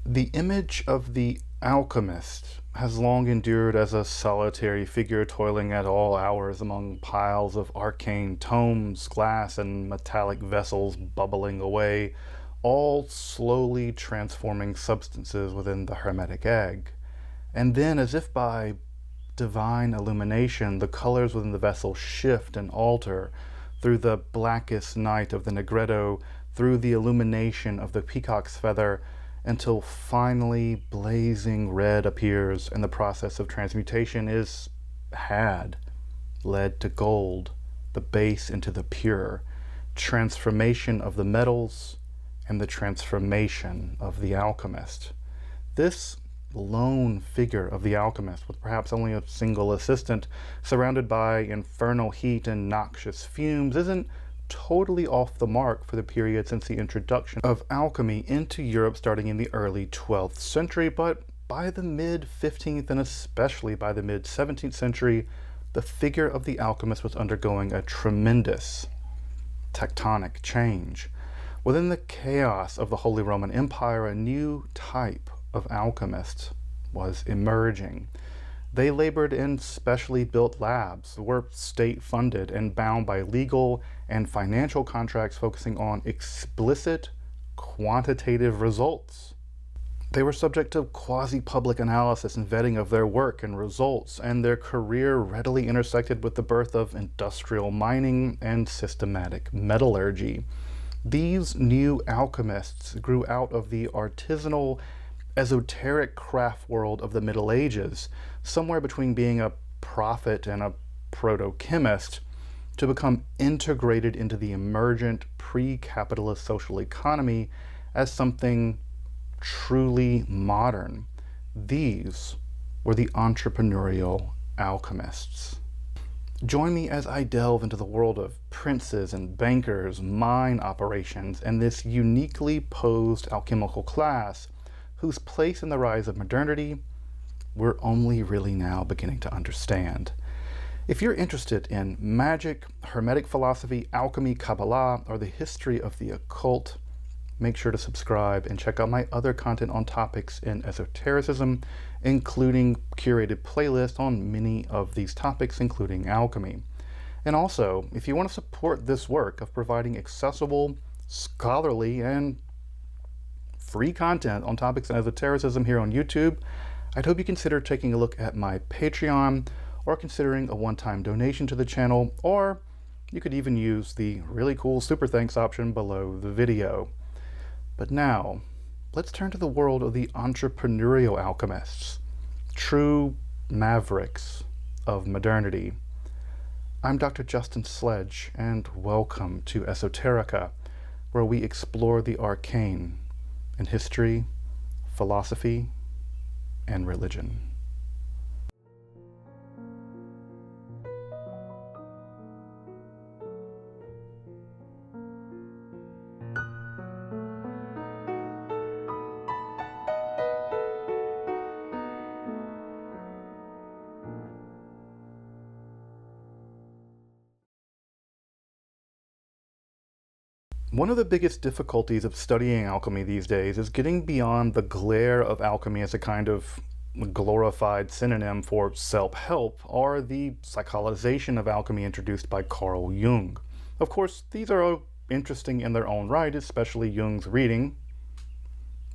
The image of the alchemist has long endured as a solitary figure toiling at all hours among piles of arcane tomes, glass, and metallic vessels bubbling away, all slowly transforming substances within the hermetic egg. And then, as if by divine illumination, the colors within the vessel shift and alter through the blackest night of the Negretto, through the illumination of the peacock's feather, until finally blazing red appears and the process of transmutation is had, led to gold, the base into the pure, transformation of the metals, and the transformation of the alchemist. This lone figure of the alchemist, with perhaps only a single assistant, surrounded by infernal heat and noxious fumes, isn't totally off the mark for the period since the introduction of alchemy into Europe starting in the early 12th century, but by the mid-15th and especially by the mid-17th century, the figure of the alchemist was undergoing a tremendous tectonic change. Within the chaos of the Holy Roman Empire, a new type of alchemist was emerging. They labored in specially built labs, were state-funded and bound by legal and financial contracts focusing on explicit quantitative results. They were subject to quasi-public analysis and vetting of their work and results, and their career readily intersected with the birth of industrial mining and systematic metallurgy. These new alchemists grew out of the artisanal, esoteric craft world of the Middle Ages, somewhere between being a prophet and a proto-chemist, to become integrated into the emergent pre-capitalist social economy as something truly modern. These were the entrepreneurial alchemists. Join me as I delve into the world of princes and bankers, mine operations, and this uniquely posed alchemical class whose place in the rise of modernity we're only really now beginning to understand. If you're interested in magic, hermetic philosophy, alchemy, Kabbalah, or the history of the occult, make sure to subscribe and check out my other content on topics in esotericism, including curated playlists on many of these topics, including alchemy. And also, if you want to support this work of providing accessible, scholarly, and free content on topics in esotericism here on YouTube, I'd hope you consider taking a look at my Patreon or considering a one-time donation to the channel, or you could even use the really cool super thanks option below the video. But now, let's turn to the world of the entrepreneurial alchemists, true mavericks of modernity. I'm Dr. Justin Sledge, and welcome to Esoterica, where we explore the arcane in history, philosophy, and religion. One of the biggest difficulties of studying alchemy these days is getting beyond the glare of alchemy as a kind of glorified synonym for self-help, or the psychologization of alchemy introduced by Carl Jung. Of course, these are interesting in their own right, especially Jung's reading,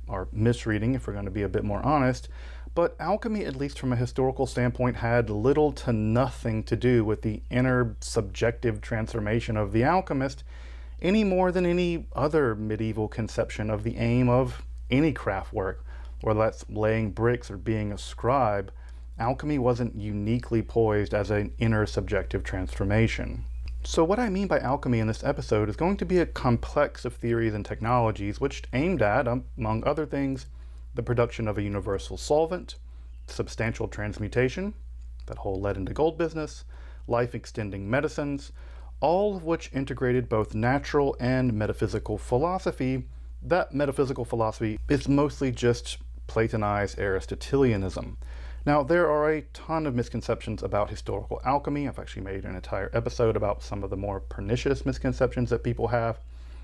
or misreading if we're going to be a bit more honest, but alchemy, at least from a historical standpoint, had little to nothing to do with the inner subjective transformation of the alchemist, any more than any other medieval conception of the aim of any craft work, whether that's laying bricks or being a scribe. Alchemy wasn't uniquely poised as an inner subjective transformation. So what I mean by alchemy in this episode is going to be a complex of theories and technologies which aimed at, among other things, the production of a universal solvent, substantial transmutation, that whole lead into gold business, life-extending medicines, all of which integrated both natural and metaphysical philosophy. That metaphysical philosophy is mostly just Platonized Aristotelianism. Now, there are a ton of misconceptions about historical alchemy. I've actually made an entire episode about some of the more pernicious misconceptions that people have.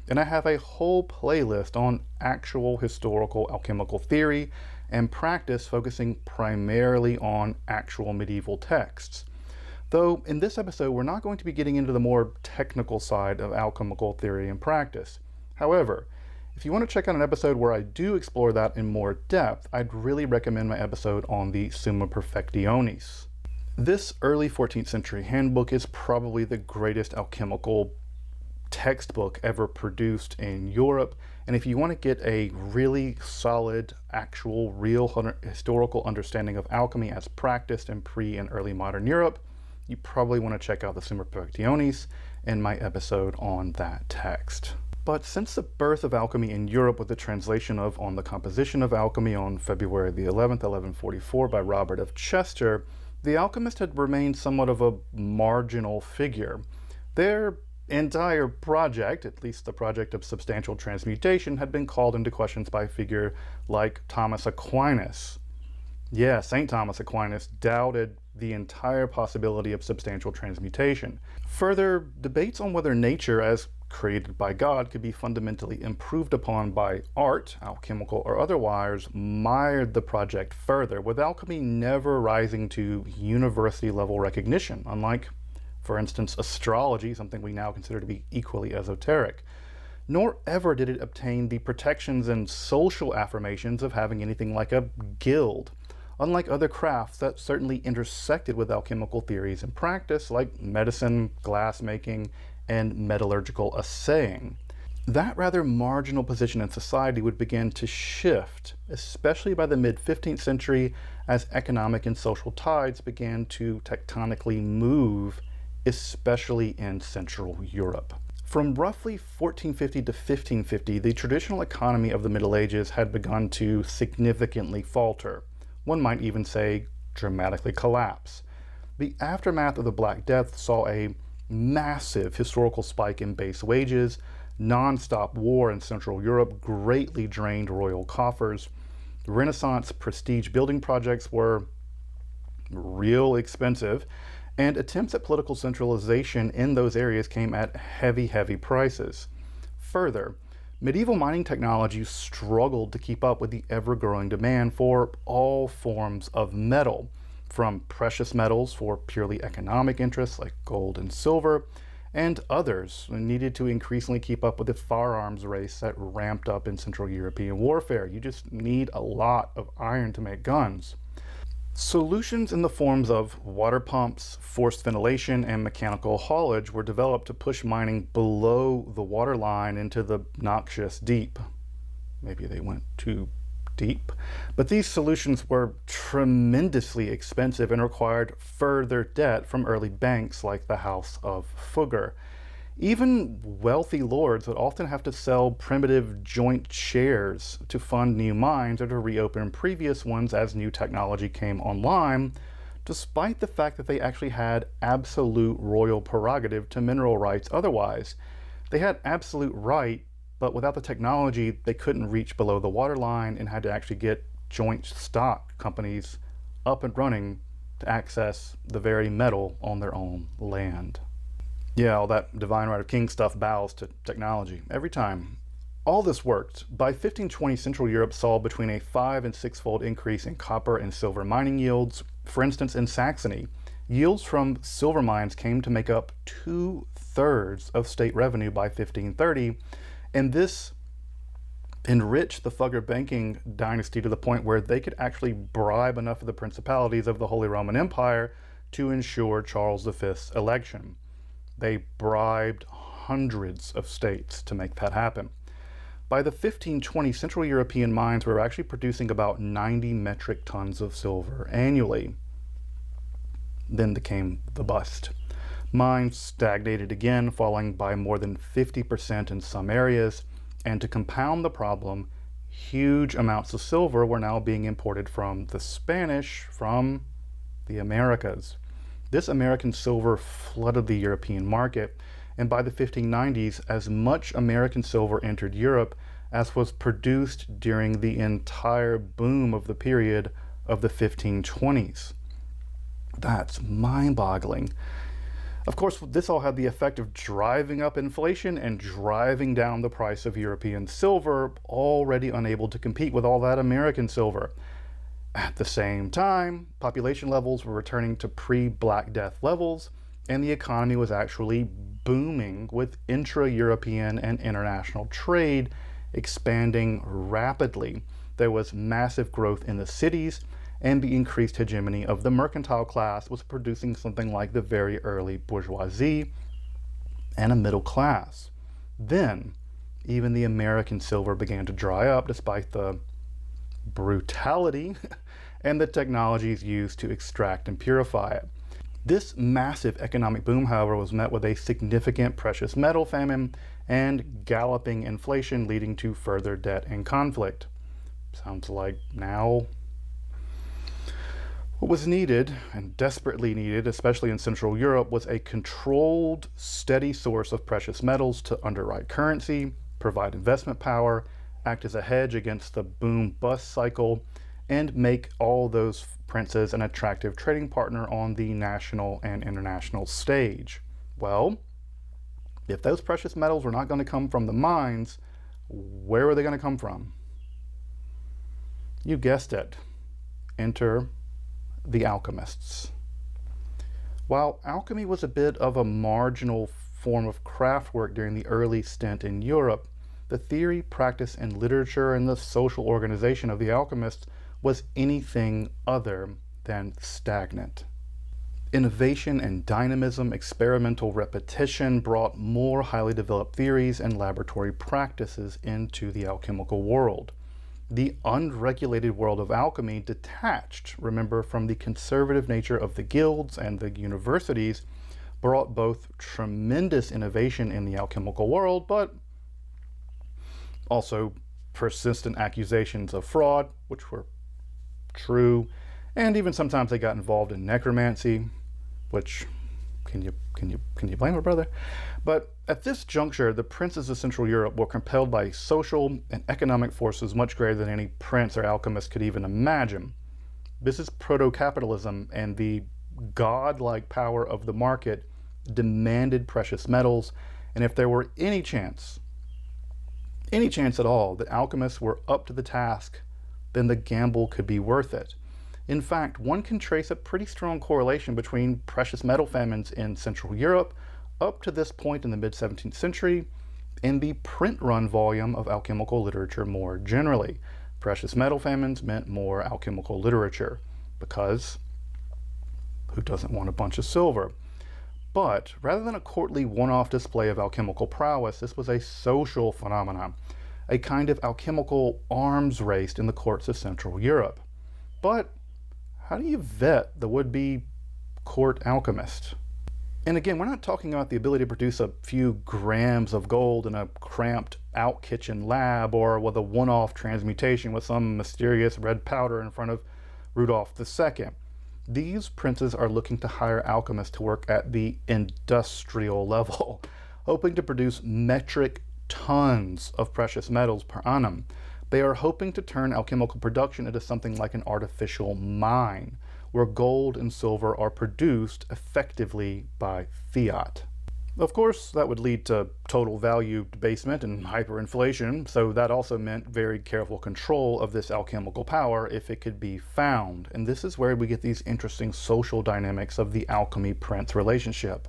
and I have a whole playlist on actual historical alchemical theory and practice focusing primarily on actual medieval texts. Though in this episode, we're not going to be getting into the more technical side of alchemical theory and practice. However, if you want to check out an episode where I do explore that in more depth, I'd really recommend my episode on the Summa Perfectionis. This early 14th century handbook is probably the greatest alchemical textbook ever produced in Europe, and if you want to get a really solid, actual, real historical understanding of alchemy as practiced in pre and early modern Europe, you probably want to check out the Summa Perfectionis and my episode on that text. But since the birth of alchemy in Europe with the translation of On the Composition of Alchemy on February the 11th, 1144 by Robert of Chester, the alchemist had remained somewhat of a marginal figure. Their entire project, at least the project of substantial transmutation, had been called into questions by a figure like Thomas Aquinas. Yeah, St. Thomas Aquinas doubted the entire possibility of substantial transmutation. Further, debates on whether nature, as created by God, could be fundamentally improved upon by art, alchemical or otherwise, mired the project further, with alchemy never rising to university-level recognition, unlike, for instance, astrology, something we now consider to be equally esoteric. Nor ever did it obtain the protections and social affirmations of having anything like a guild, unlike other crafts that certainly intersected with alchemical theories and practice, like medicine, glassmaking, and metallurgical assaying. That rather marginal position in society would begin to shift, especially by the mid-15th century, as economic and social tides began to tectonically move, especially in Central Europe. From roughly 1450 to 1550, the traditional economy of the Middle Ages had begun to significantly falter. One might even say dramatically collapse. The aftermath of the Black Death saw a massive historical spike in base wages. Non-stop war in Central Europe greatly drained royal coffers. Renaissance prestige building projects were real expensive, and attempts at political centralization in those areas came at heavy prices. Further, medieval mining technology struggled to keep up with the ever-growing demand for all forms of metal, from precious metals for purely economic interests like gold and silver, and others needed to increasingly keep up with the firearms race that ramped up in Central European warfare. You just need a lot of iron to make guns. Solutions in the forms of water pumps, forced ventilation, and mechanical haulage were developed to push mining below the water line into the noxious deep. Maybe they went too deep. But these solutions were tremendously expensive and required further debt from early banks like the House of Fugger. Even wealthy lords would often have to sell primitive joint shares to fund new mines or to reopen previous ones as new technology came online, despite the fact that they actually had absolute royal prerogative to mineral rights otherwise. They had absolute right, but without the technology, they couldn't reach below the waterline and had to actually get joint stock companies up and running to access the very metal on their own land. Yeah, all that divine right of king stuff bows to technology every time. All this worked. By 1520, Central Europe saw between a 5- and 6-fold increase in copper and silver mining yields. For instance, in Saxony, yields from silver mines came to make up 2/3 of state revenue by 1530, and this enriched the Fugger banking dynasty to the point where they could actually bribe enough of the principalities of the Holy Roman Empire to ensure Charles V's election. They bribed hundreds of states to make that happen. By the 1520s, Central European mines were actually producing about 90 metric tons of silver annually. Then came the bust. Mines stagnated again, falling by more than 50% in some areas, and to compound the problem, huge amounts of silver were now being imported from the Spanish, from the Americas. This American silver flooded the European market, and by the 1590s, as much American silver entered Europe as was produced during the entire boom of the period of the 1520s. That's mind-boggling. Of course, this all had the effect of driving up inflation and driving down the price of European silver, already unable to compete with all that American silver. At the same time, population levels were returning to pre-Black Death levels, and the economy was actually booming with intra-European and international trade expanding rapidly. There was massive growth in the cities, and the increased hegemony of the mercantile class was producing something like the very early bourgeoisie and a middle class. Then, even the American silver began to dry up despite the brutality and the technologies used to extract and purify it. This massive economic boom, however, was met with a significant precious metal famine and galloping inflation, leading to further debt and conflict. Sounds like now. What was needed, and desperately needed, especially in Central Europe, was a controlled, steady source of precious metals to underwrite currency, provide investment power, act as a hedge against the boom-bust cycle, and make all those princes an attractive trading partner on the national and international stage. Well, if those precious metals were not going to come from the mines, where were they going to come from? You guessed it. Enter the alchemists. While alchemy was a bit of a marginal form of craftwork during the early stint in Europe, the theory, practice, and literature and the social organization of the alchemists was anything other than stagnant. Innovation and dynamism, experimental repetition brought more highly developed theories and laboratory practices into the alchemical world. The unregulated world of alchemy detached, remember, from the conservative nature of the guilds and the universities, brought both tremendous innovation in the alchemical world, but also persistent accusations of fraud, which were true, and even sometimes they got involved in necromancy, which can you blame a brother? But at this juncture, the princes of Central Europe were compelled by social and economic forces much greater than any prince or alchemist could even imagine. This is proto-capitalism, and the god-like power of the market demanded precious metals, and if there were any chance at all that alchemists were up to the task, then the gamble could be worth it. In fact, one can trace a pretty strong correlation between precious metal famines in Central Europe up to this point in the mid-17th century and the print run volume of alchemical literature more generally. Precious metal famines meant more alchemical literature, because who doesn't want a bunch of silver? But rather than a courtly one-off display of alchemical prowess, this was a social phenomenon, a kind of alchemical arms race in the courts of Central Europe. But how do you vet the would-be court alchemist? And again, we're not talking about the ability to produce a few grams of gold in a cramped out-kitchen lab, or with a one-off transmutation with some mysterious red powder in front of Rudolph II. These princes are looking to hire alchemists to work at the industrial level, hoping to produce metric tons of precious metals per annum. They are hoping to turn alchemical production into something like an artificial mine, where gold and silver are produced effectively by fiat. Of course, that would lead to total value debasement and hyperinflation, so that also meant very careful control of this alchemical power if it could be found. And this is where we get these interesting social dynamics of the alchemy-prince relationship.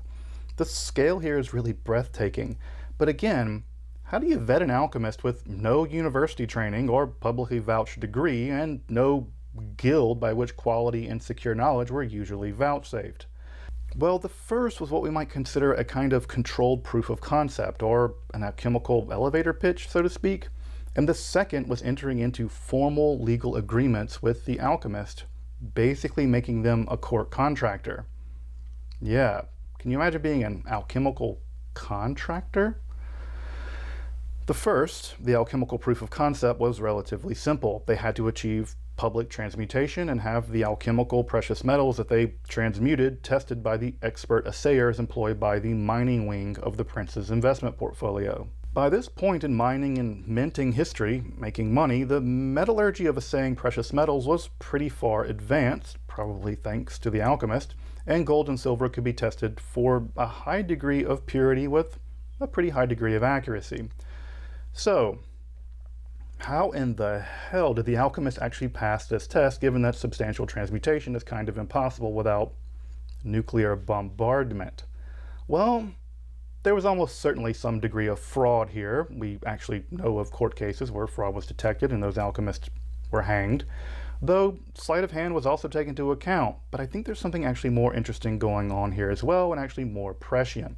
The scale here is really breathtaking, but again, how do you vet an alchemist with no university training or publicly vouched degree and no guild by which quality and secure knowledge were usually vouchsafed? Well, the first was what we might consider a kind of controlled proof of concept, or an alchemical elevator pitch, so to speak. And the second was entering into formal legal agreements with the alchemist, basically making them a court contractor. Yeah, can you imagine being an alchemical contractor? The first, the alchemical proof of concept, was relatively simple. They had to achieve public transmutation and have the alchemical precious metals that they transmuted tested by the expert assayers employed by the mining wing of the prince's investment portfolio. By this point in mining and minting history, making money, the metallurgy of assaying precious metals was pretty far advanced, probably thanks to the alchemist, and gold and silver could be tested for a high degree of purity with a pretty high degree of accuracy. So, how in the hell did the alchemist actually pass this test, given that substantial transmutation is kind of impossible without nuclear bombardment? Well, there was almost certainly some degree of fraud here. We actually know of court cases where fraud was detected and those alchemists were hanged, though sleight of hand was also taken into account. But I think there's something actually more interesting going on here as well, and actually more prescient.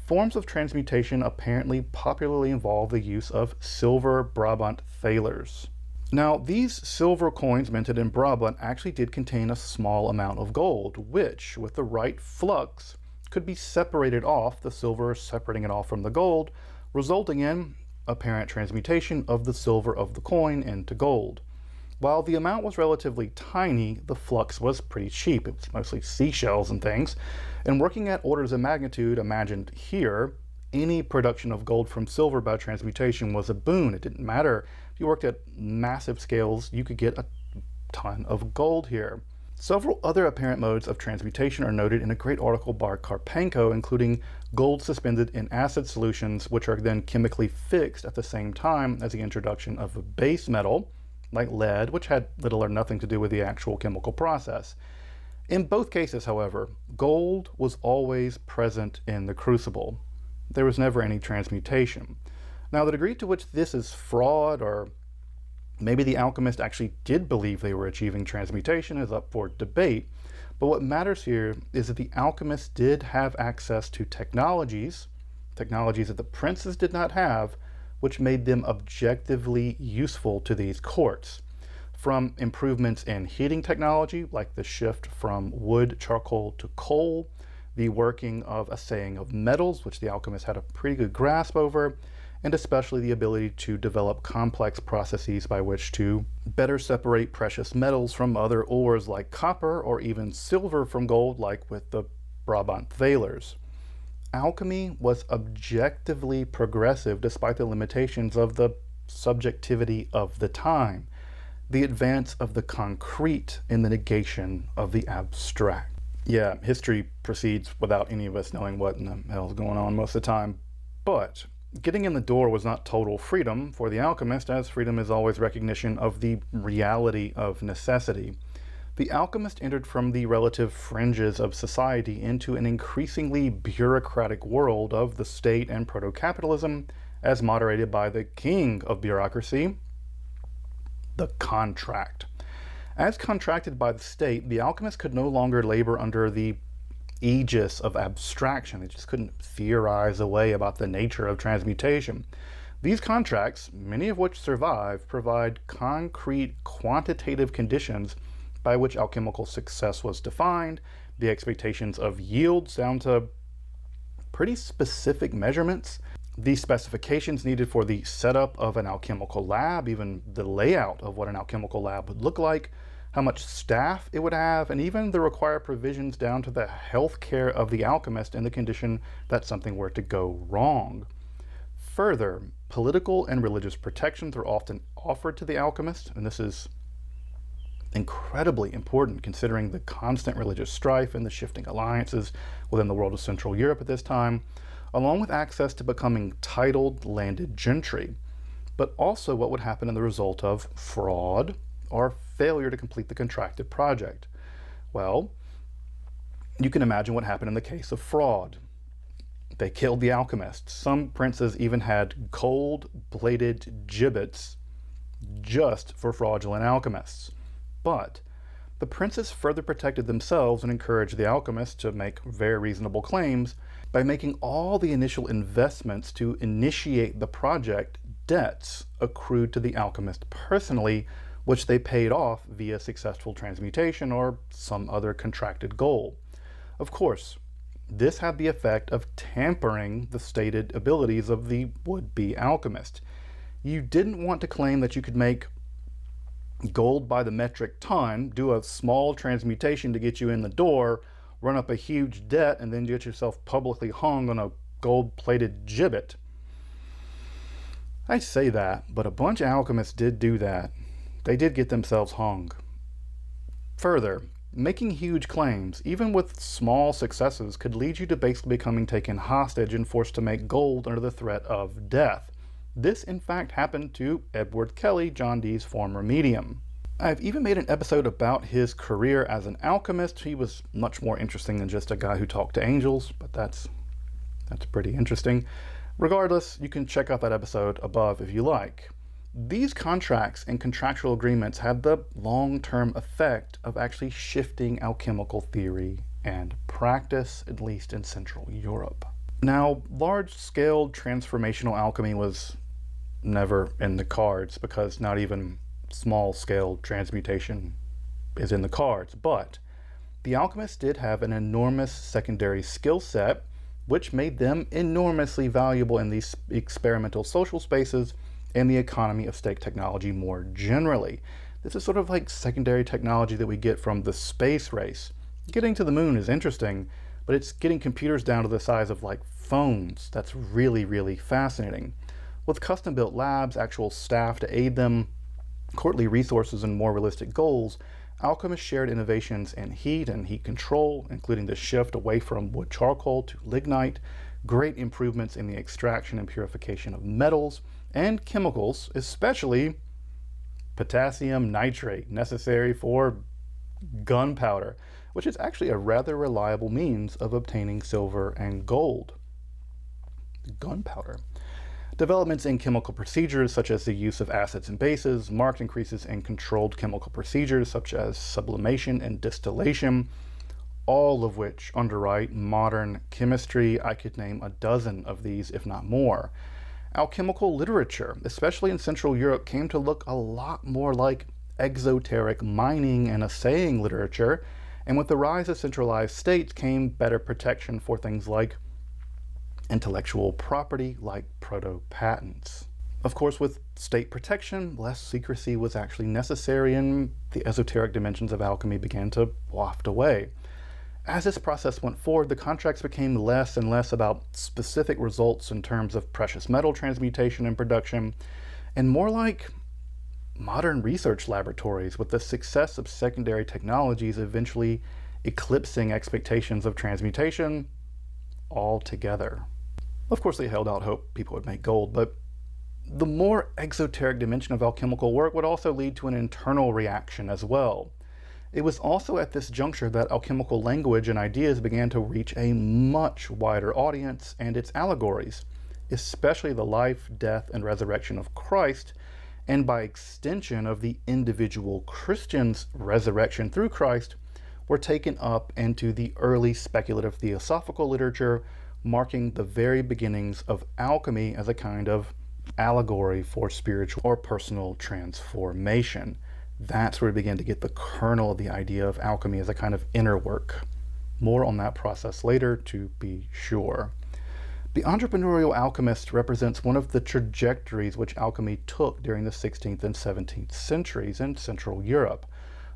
Forms of transmutation apparently popularly involve the use of silver Brabant thalers. Now, these silver coins minted in Brabant actually did contain a small amount of gold, which, with the right flux, could be separated off, the silver separating it off from the gold, resulting in apparent transmutation of the silver of the coin into gold. While the amount was relatively tiny, the flux was pretty cheap. It was mostly seashells and things. And working at orders of magnitude imagined here, any production of gold from silver by transmutation was a boon. It didn't matter if you worked at massive scales, you could get a ton of gold here. Several other apparent modes of transmutation are noted in a great article by Karpenko, including gold suspended in acid solutions, which are then chemically fixed at the same time as the introduction of a base metal, like lead, which had little or nothing to do with the actual chemical process. In both cases, however, gold was always present in the crucible. There was never any transmutation. Now, the degree to which this is fraud, or maybe the alchemist actually did believe they were achieving transmutation, is up for debate. But what matters here is that the alchemists did have access to technologies that the princes did not have, which made them objectively useful to these courts. From improvements in heating technology, like the shift from wood, charcoal to coal, the working of assaying of metals, which the alchemists had a pretty good grasp over, and especially the ability to develop complex processes by which to better separate precious metals from other ores like copper, or even silver from gold, like with the Brabant thalers. Alchemy was objectively progressive despite the limitations of the subjectivity of the time, the advance of the concrete in the negation of the abstract. Yeah, history proceeds without any of us knowing what in the hell is going on most of the time, but getting in the door was not total freedom for the alchemist, as freedom is always recognition of the reality of necessity. The alchemist entered from the relative fringes of society into an increasingly bureaucratic world of the state and proto-capitalism, as moderated by the king of bureaucracy, the contract. As contracted by the state, the alchemist could no longer labor under the aegis of abstraction. They just couldn't theorize away about the nature of transmutation. These contracts, many of which survive, provide concrete quantitative conditions by which alchemical success was defined, the expectations of yields down to pretty specific measurements, the specifications needed for the setup of an alchemical lab, even the layout of what an alchemical lab would look like, how much staff it would have, and even the required provisions down to the health care of the alchemist in the condition that something were to go wrong. Further, political and religious protections are often offered to the alchemist, and this is incredibly important considering the constant religious strife and the shifting alliances within the world of Central Europe at this time, along with access to becoming titled landed gentry, but also what would happen in the result of fraud or failure to complete the contracted project. Well, you can imagine what happened in the case of fraud. They killed the alchemist. Some princes even had gold-plated gibbets just for fraudulent alchemists. But the princes further protected themselves and encouraged the alchemists to make very reasonable claims by making all the initial investments to initiate the project debts accrued to the alchemist personally, which they paid off via successful transmutation or some other contracted goal. Of course, this had the effect of tampering the stated abilities of the would-be alchemist. You didn't want to claim that you could make gold by the metric ton, do a small transmutation to get you in the door, run up a huge debt, and then get yourself publicly hung on a gold-plated gibbet. I say that, but a bunch of alchemists did do that. They did get themselves hung. Further, making huge claims, even with small successes, could lead you to basically becoming taken hostage and forced to make gold under the threat of death. This, in fact, happened to Edward Kelly, John Dee's former medium. I've even made an episode about his career as an alchemist. He was much more interesting than just a guy who talked to angels, but that's pretty interesting. Regardless, you can check out that episode above if you like. These contracts and contractual agreements had the long-term effect of actually shifting alchemical theory and practice, at least in Central Europe. Now, large-scale transformational alchemy was never in the cards because not even small-scale transmutation is in the cards, but the alchemists did have an enormous secondary skill set which made them enormously valuable in these experimental social spaces and the economy of stake technology more generally. This is sort of like secondary technology that we get from the space race. Getting to the moon is interesting, but it's getting computers down to the size of like phones. That's really, really fascinating. With custom-built labs, actual staff to aid them, courtly resources, and more realistic goals, alchemists shared innovations in heat and heat control, including the shift away from wood charcoal to lignite, great improvements in the extraction and purification of metals and chemicals, especially potassium nitrate, necessary for gunpowder, which is actually a rather reliable means of obtaining silver and gold. Gunpowder. Developments in chemical procedures, such as the use of acids and bases, marked increases in controlled chemical procedures, such as sublimation and distillation, all of which underwrite modern chemistry. I could name a dozen of these, if not more. Alchemical literature, especially in Central Europe, came to look a lot more like exoteric mining and assaying literature, and with the rise of centralized states came better protection for things like intellectual property, like proto-patents. Of course, with state protection, less secrecy was actually necessary and the esoteric dimensions of alchemy began to waft away. As this process went forward, the contracts became less and less about specific results in terms of precious metal transmutation and production, and more like modern research laboratories, with the success of secondary technologies eventually eclipsing expectations of transmutation altogether. Of course, they held out hope people would make gold, but the more exoteric dimension of alchemical work would also lead to an internal reaction as well. It was also at this juncture that alchemical language and ideas began to reach a much wider audience, and its allegories, especially the life, death, and resurrection of Christ, and by extension of the individual Christian's resurrection through Christ, were taken up into the early speculative theosophical literature, marking the very beginnings of alchemy as a kind of allegory for spiritual or personal transformation. That's where we begin to get the kernel of the idea of alchemy as a kind of inner work. More on that process later, to be sure. The Entrepreneurial Alchemist represents one of the trajectories which alchemy took during the 16th and 17th centuries in Central Europe.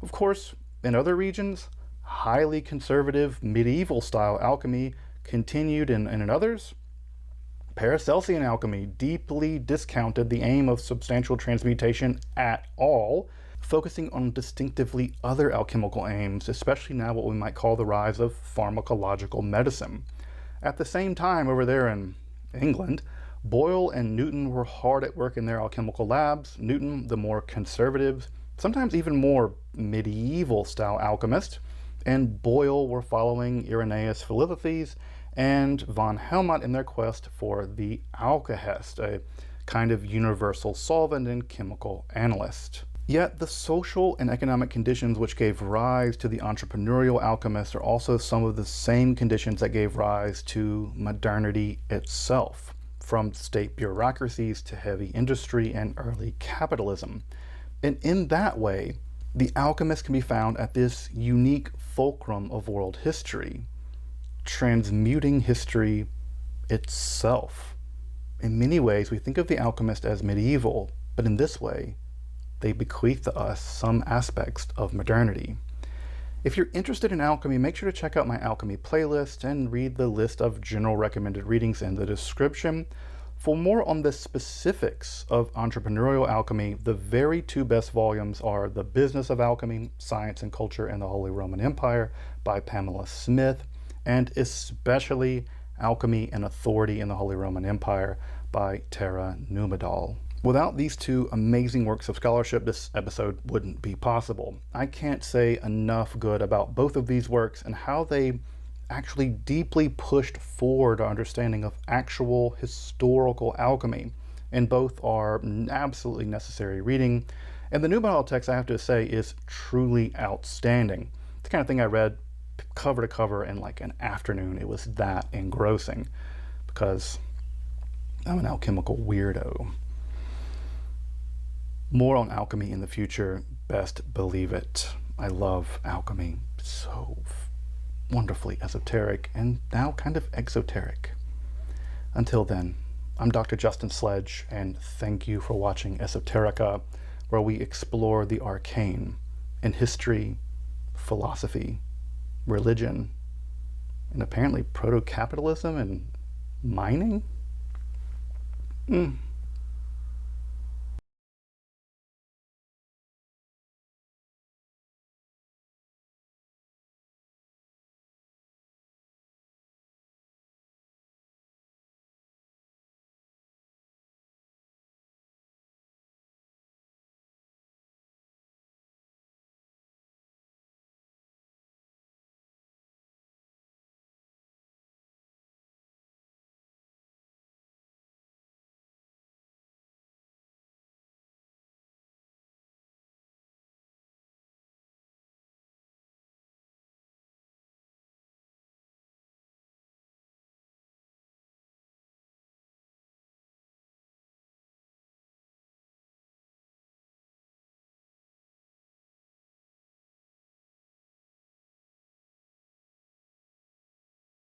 Of course, in other regions, highly conservative medieval-style alchemy continued, and in others, Paracelsian alchemy deeply discounted the aim of substantial transmutation at all, focusing on distinctively other alchemical aims, especially now what we might call the rise of pharmacological medicine. At the same time, over there in England, Boyle and Newton were hard at work in their alchemical labs. Newton, the more conservative, sometimes even more medieval-style alchemist, and Boyle were following Irenaeus Philippides and von Helmont in their quest for the alkahest, a kind of universal solvent and chemical analyst. Yet the social and economic conditions which gave rise to the entrepreneurial alchemists are also some of the same conditions that gave rise to modernity itself, from state bureaucracies to heavy industry and early capitalism. And in that way, the alchemist can be found at this unique fulcrum of world history, transmuting history itself. In many ways, we think of the alchemist as medieval, but in this way, they bequeath to us some aspects of modernity. If you're interested in alchemy, make sure to check out my alchemy playlist and read the list of general recommended readings in the description. For more on the specifics of entrepreneurial alchemy, the very two best volumes are The Business of Alchemy, Science and Culture in the Holy Roman Empire by Pamela Smith, and especially Alchemy and Authority in the Holy Roman Empire by Tara Numedal. Without these two amazing works of scholarship, this episode wouldn't be possible. I can't say enough good about both of these works and how they actually deeply pushed forward our understanding of actual historical alchemy, and both are absolutely necessary reading. And the Numedal text, I have to say, is truly outstanding. It's the kind of thing I read cover to cover in like an afternoon. It was that engrossing because I'm an alchemical weirdo. More on alchemy in the future, best believe it. I love alchemy. So wonderfully esoteric and now kind of exoteric. Until then, I'm Dr. Justin Sledge, and thank you for watching Esoterica, where we explore the arcane in history, philosophy, religion, and apparently proto-capitalism and mining?